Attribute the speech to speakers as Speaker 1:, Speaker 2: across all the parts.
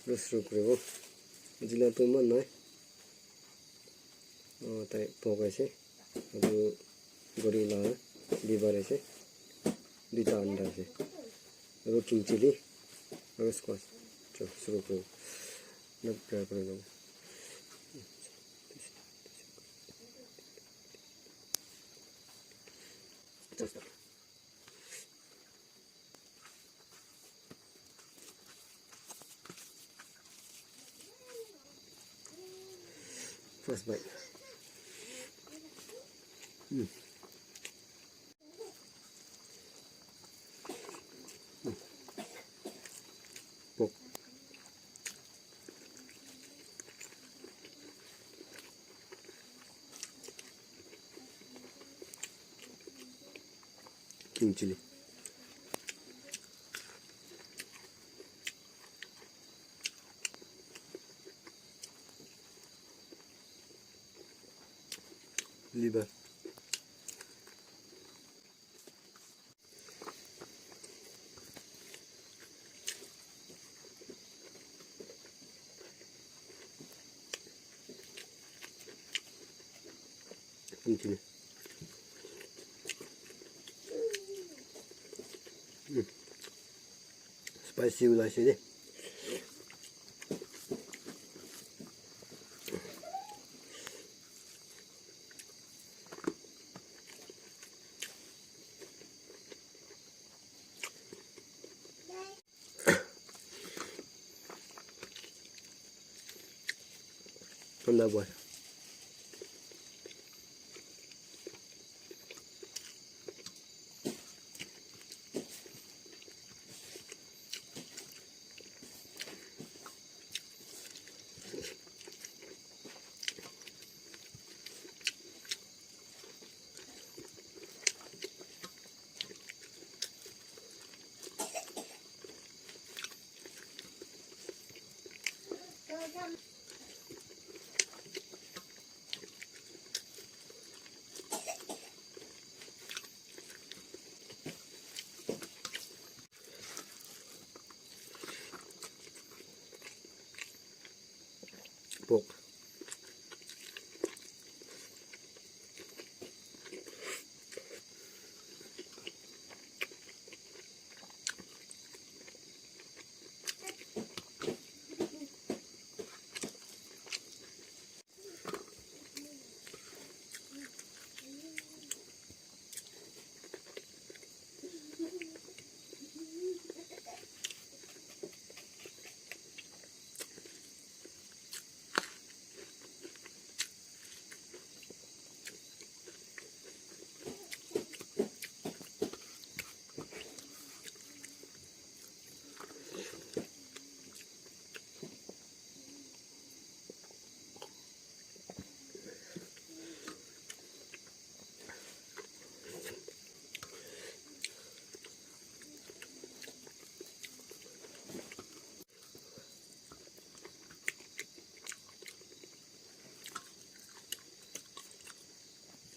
Speaker 1: Rusru kribo jila to man nai tai pokai se adu gorilla liver ase dita anda ase aro king chili aro squash suru kribo na try kribo first bite. Pork. King chili. Liver. King chili. Spicy ulah sini. Anda buat. Pork.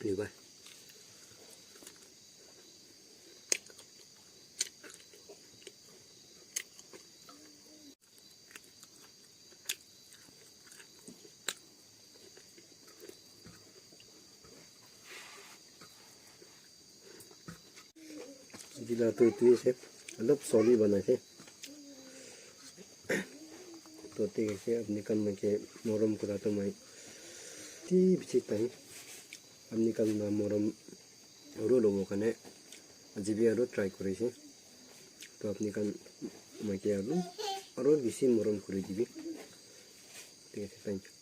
Speaker 1: Liver. Jila to tu se अलग सॉली बना से तो ते से अपने कल में के मोरम करा तो मैं ती बिचिता है अपने कल ना मोरम और लोगों का ने अजीब यारो ट्राई करे से तो अपने कल मैं के यारो और किसी मोरम करे दी भी ठीक है थैंक यू।